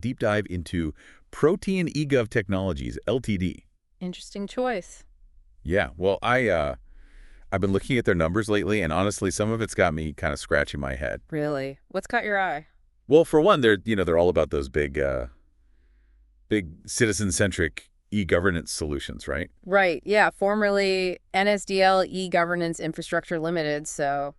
Deep dive into Protean Egov Technologies, Ltd. Interesting choice. Yeah, well, I've been looking at their numbers lately, and honestly, some of it's got me kind of scratching my head. Really? What's caught your eye? Well, for one, they're all about those big citizen-centric e-governance solutions, right? Right. Yeah. Formerly NSDL E-Governance Infrastructure Limited. So,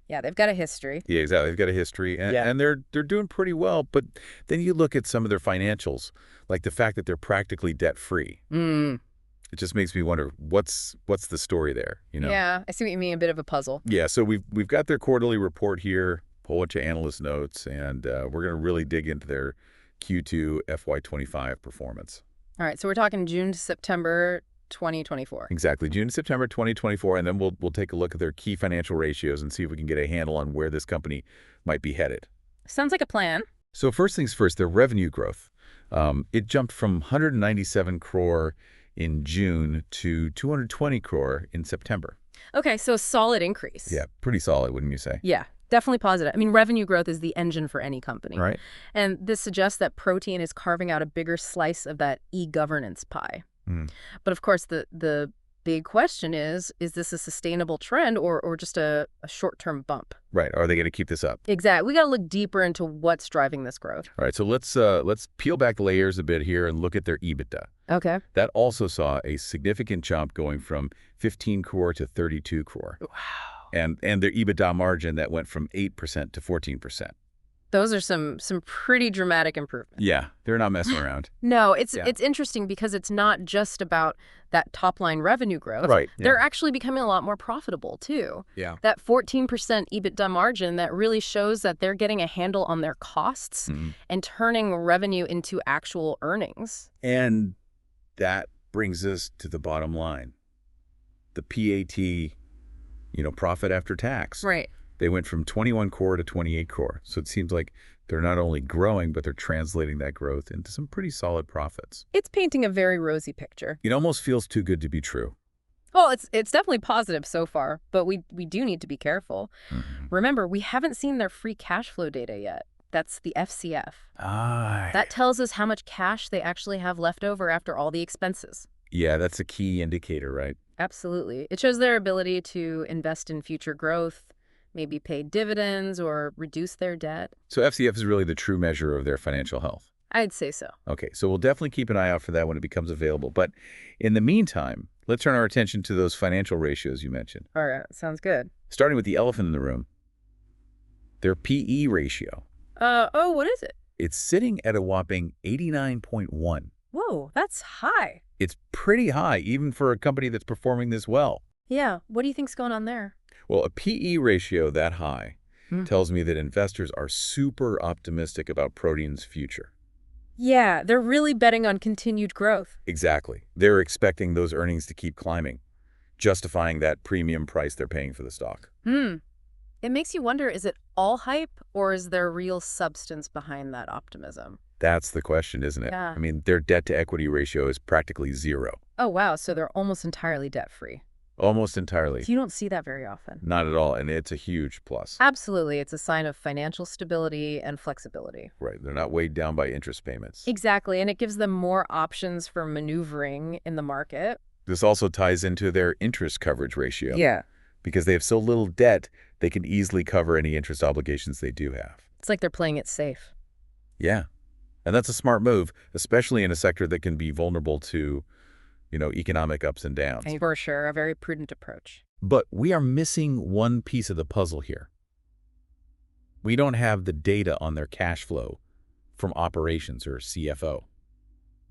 yeah, they've got a history. Yeah, exactly. They've got a history, and they're doing pretty well. But then you look at some of their financials, like the fact that they're practically debt-free. Mm. It just makes me wonder what's the story there, Yeah, I see what you mean. A bit of a puzzle. Yeah, so we've got their quarterly report here, a whole bunch of analyst notes, and we're going to really dig into their Q2 FY25 performance. All right. So we're talking June to September 2024. Exactly, June to September 2024, and then we'll take a look at their key financial ratios and see if we can get a handle on where this company might be headed. Sounds like a plan. So first things first, their revenue growth. It jumped from 197 crore in June to 220 crore in September. Okay, so a solid increase. Yeah, pretty solid, wouldn't you say? Yeah, definitely positive. I mean, revenue growth is the engine for any company. Right. And this suggests that Protean is carving out a bigger slice of that e-governance pie. Mm. But of course, the big question is this a sustainable trend or just a short-term bump? Right. Are they going to keep this up? Exactly. We got to look deeper into what's driving this growth. All right, so let's peel back the layers a bit here and look at their EBITDA. Okay. That also saw a significant jump going from 15 crore to 32 crore. Wow. And their EBITDA margin that went from 8% to 14%. Those are some pretty dramatic improvements. Yeah, they're not messing around. No, it's interesting because it's not just about that top-line revenue growth. Right. They're actually becoming a lot more profitable, too. Yeah. That 14% EBITDA margin, that really shows that they're getting a handle on their costs and turning revenue into actual earnings. And that brings us to the bottom line. The PAT, profit after tax. Right. They went from 21 crore to 28 crore. So it seems like they're not only growing, but they're translating that growth into some pretty solid profits. It's painting a very rosy picture. It almost feels too good to be true. Well, it's definitely positive so far, but we do need to be careful. Mm-hmm. Remember, we haven't seen their free cash flow data yet. That's the FCF. Ah. That tells us how much cash they actually have left over after all the expenses. Yeah, that's a key indicator, right? Absolutely. It shows their ability to invest in future growth, maybe pay dividends or reduce their debt. So FCF is really the true measure of their financial health. I'd say so. Okay, so we'll definitely keep an eye out for that when it becomes available. But in the meantime, let's turn our attention to those financial ratios you mentioned. All right, sounds good. Starting with the elephant in the room, their PE ratio. What is it? It's sitting at a whopping 89.1. Whoa, that's high. It's pretty high, even for a company that's performing this well. Yeah, what do you think's going on there? Well, a PE ratio that high tells me that investors are super optimistic about Protean's future. Yeah, they're really betting on continued growth. Exactly. They're expecting those earnings to keep climbing, justifying that premium price they're paying for the stock. It makes you wonder, is it all hype or is there real substance behind that optimism? That's the question, isn't it? Yeah. I mean, their debt-to-equity ratio is practically 0. Oh, wow, so they're almost entirely debt-free. Almost entirely. You don't see that very often. Not at all, and it's a huge plus. Absolutely. It's a sign of financial stability and flexibility. Right. They're not weighed down by interest payments. Exactly, and it gives them more options for maneuvering in the market. This also ties into their interest coverage ratio. Yeah. Because they have so little debt, they can easily cover any interest obligations they do have. It's like they're playing it safe. Yeah. And that's a smart move, especially in a sector that can be vulnerable to, economic ups and downs. For sure, a very prudent approach. But we are missing one piece of the puzzle here. We don't have the data on their cash flow from operations or CFO.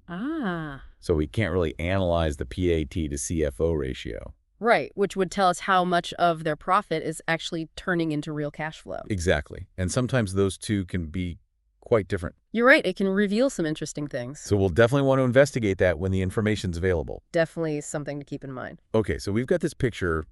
Ah. So we can't really analyze the PAT to CFO ratio. Right, which would tell us how much of their profit is actually turning into real cash flow. Exactly. And sometimes those two can be quite different. You're right, it can reveal some interesting things. So we'll definitely want to investigate that when the information's available. Definitely something to keep in mind. Okay, so we've got this picture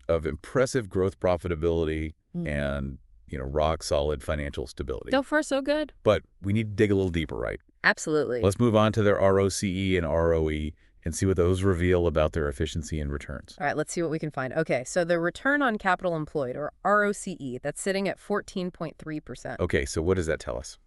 of impressive growth profitability and, rock solid financial stability. So far, so good. But we need to dig a little deeper, right? Absolutely. Let's move on to their ROCE and ROE and see what those reveal about their efficiency and returns. All right, let's see what we can find. Okay, so the return on capital employed, or ROCE, that's sitting at 14.3%. Okay, so what does that tell us?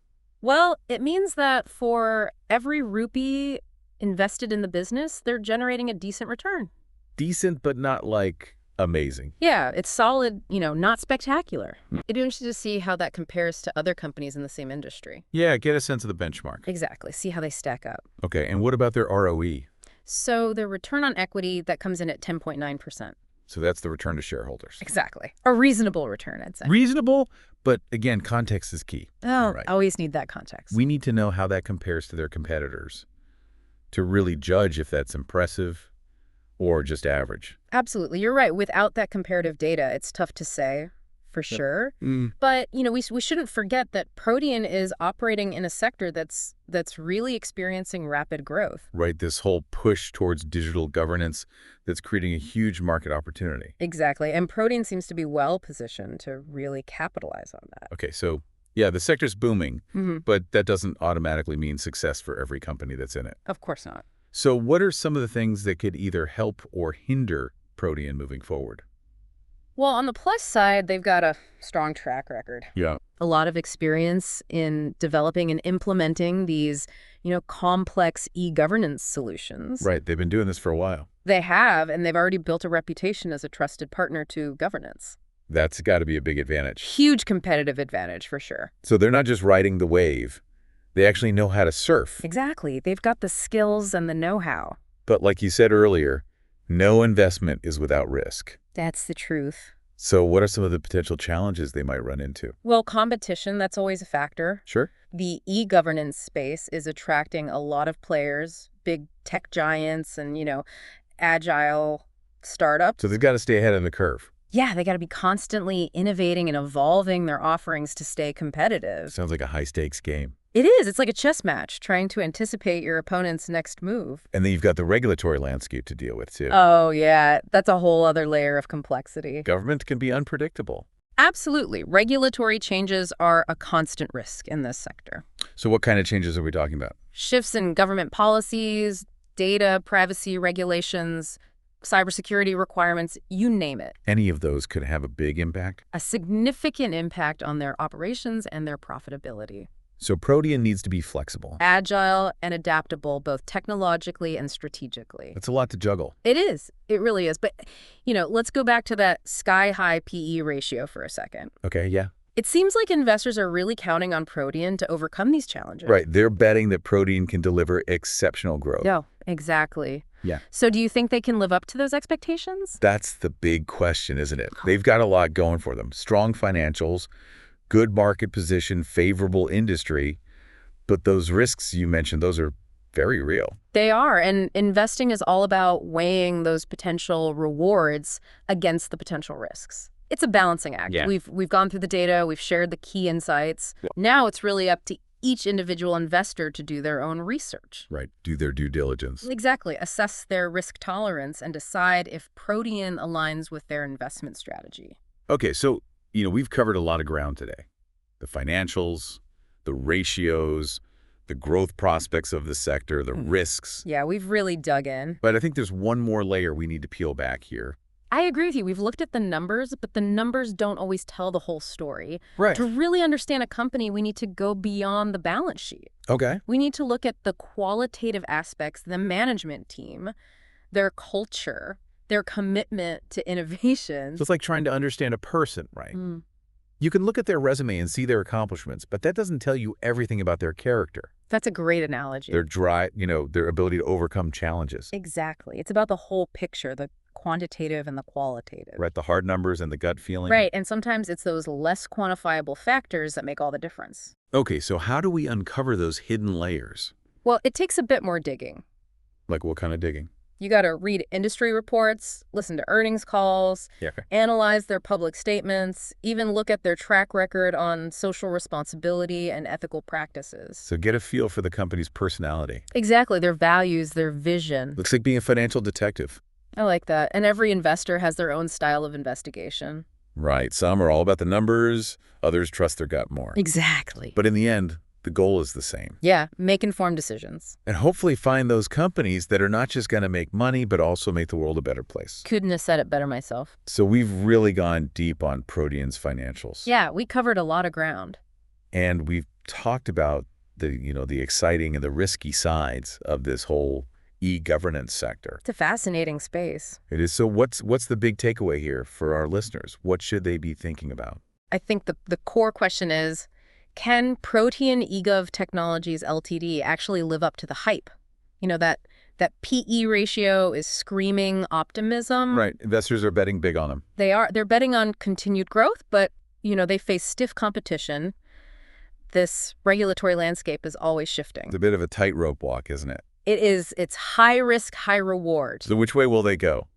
Well, it means that for every rupee invested in the business, they're generating a decent return. Decent, but not like amazing. Yeah, it's solid, not spectacular. It'd be interesting to see how that compares to other companies in the same industry. Yeah, get a sense of the benchmark. Exactly. See how they stack up. Okay, and what about their ROE? So their return on equity, that comes in at 10.9%. So that's the return to shareholders. Exactly. A reasonable return, I'd say. Reasonable, but again, context is key. Oh, Right. always need that context. We need to know how that compares to their competitors to really judge if that's impressive or just average. Absolutely. You're right. Without that comparative data, it's tough to say for sure. But, we shouldn't forget that Protean is operating in a sector that's really experiencing rapid growth. Right, this whole push towards digital governance that's creating a huge market opportunity. Exactly. And Protean seems to be well positioned to really capitalize on that. Okay, so yeah, the sector's booming, but that doesn't automatically mean success for every company that's in it. Of course not. So what are some of the things that could either help or hinder Protean moving forward? Well, on the plus side, they've got a strong track record. Yeah. A lot of experience in developing and implementing these, complex e-governance solutions. Right, they've been doing this for a while. They have, and they've already built a reputation as a trusted partner to governance. That's got to be a big advantage. Huge competitive advantage, for sure. So they're not just riding the wave. They actually know how to surf. Exactly. They've got the skills and the know-how. But like you said earlier, no investment is without risk. That's the truth. So what are some of the potential challenges they might run into? Well, competition, that's always a factor. Sure. The e-governance space is attracting a lot of players, big tech giants and, agile startups. So they've got to stay ahead of the curve. Yeah, they got to be constantly innovating and evolving their offerings to stay competitive. Sounds like a high-stakes game. It is. It's like a chess match, trying to anticipate your opponent's next move. And then you've got the regulatory landscape to deal with, too. Oh, yeah. That's a whole other layer of complexity. Government can be unpredictable. Absolutely. Regulatory changes are a constant risk in this sector. So what kind of changes are we talking about? Shifts in government policies, data, privacy regulations, cybersecurity requirements, you name it. Any of those could have a big impact? A significant impact on their operations and their profitability. So Protean needs to be flexible. Agile and adaptable, both technologically and strategically. That's a lot to juggle. It is. It really is. But, let's go back to that sky-high PE ratio for a second. Okay, yeah. It seems like investors are really counting on Protean to overcome these challenges. Right. They're betting that Protean can deliver exceptional growth. No, exactly. Yeah. So do you think they can live up to those expectations? That's the big question, isn't it? They've got a lot going for them. Strong financials, good market position, favorable industry. But those risks you mentioned, those are very real. They are. And investing is all about weighing those potential rewards against the potential risks. It's a balancing act. Yeah. We've gone through the data. We've shared the key insights. Yeah. Now it's really up to each individual investor to do their own research. Right. Do their due diligence. Exactly. Assess their risk tolerance and decide if Protean aligns with their investment strategy. Okay, so, we've covered a lot of ground today. The financials, the ratios, the growth prospects of the sector, the risks. Yeah, we've really dug in. But I think there's one more layer we need to peel back here. I agree with you. We've looked at the numbers, but the numbers don't always tell the whole story. Right. To really understand a company, we need to go beyond the balance sheet. Okay. We need to look at the qualitative aspects, the management team, their culture, their commitment to innovation. So it's like trying to understand a person, right? You can look at their resume and see their accomplishments, but that doesn't tell you everything about their character. That's a great analogy. Their drive, their ability to overcome challenges. Exactly. It's about the whole picture, the quantitative and the qualitative. Right, the hard numbers and the gut feeling. Right, and sometimes it's those less quantifiable factors that make all the difference. Okay, so how do we uncover those hidden layers? Well, it takes a bit more digging. Like what kind of digging? You got to read industry reports, listen to earnings calls, Yeah, okay. analyze their public statements, even look at their track record on social responsibility and ethical practices. So get a feel for the company's personality. Exactly, their values, their vision. Looks like being a financial detective. I like that. And every investor has their own style of investigation. Right, some are all about the numbers, others trust their gut more. Exactly. But in the end, the goal is the same. Yeah, make informed decisions. And hopefully find those companies that are not just going to make money, but also make the world a better place. Couldn't have said it better myself. So we've really gone deep on Protean's financials. Yeah, we covered a lot of ground. And we've talked about the exciting and the risky sides of this whole e-governance sector. It's a fascinating space. It is. So what's the big takeaway here for our listeners? What should they be thinking about? I think the core question is, can Protean Egov Technologies Ltd. actually live up to the hype? That PE ratio is screaming optimism. Right. Investors are betting big on them. They are. They're betting on continued growth, but, they face stiff competition. This regulatory landscape is always shifting. It's a bit of a tightrope walk, isn't it? It is. It's high risk, high reward. So which way will they go?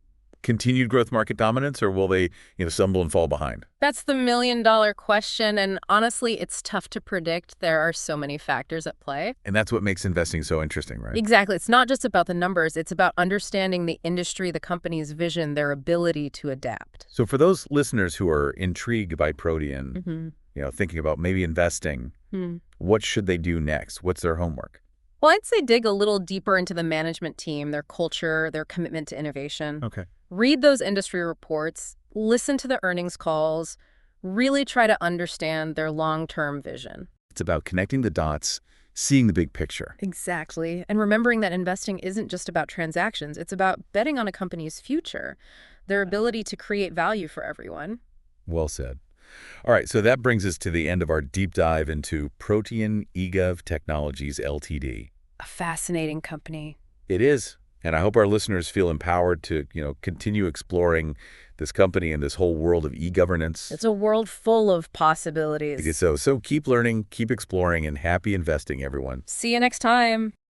Continued growth market dominance, or will they, stumble and fall behind? That's the million-dollar question, and honestly, it's tough to predict. There are so many factors at play. And that's what makes investing so interesting, right? Exactly. It's not just about the numbers. It's about understanding the industry, the company's vision, their ability to adapt. So for those listeners who are intrigued by Protean, thinking about maybe investing, what should they do next? What's their homework? Well, I'd say dig a little deeper into the management team, their culture, their commitment to innovation. Okay. Read those industry reports, listen to the earnings calls, really try to understand their long-term vision. It's about connecting the dots, seeing the big picture. Exactly. And remembering that investing isn't just about transactions. It's about betting on a company's future, their ability to create value for everyone. Well said. All right, so that brings us to the end of our deep dive into Protean Egov Technologies Ltd. A fascinating company. It is. And I hope our listeners feel empowered to, continue exploring this company and this whole world of e-governance. It's a world full of possibilities. So keep learning, keep exploring, and happy investing, everyone. See you next time.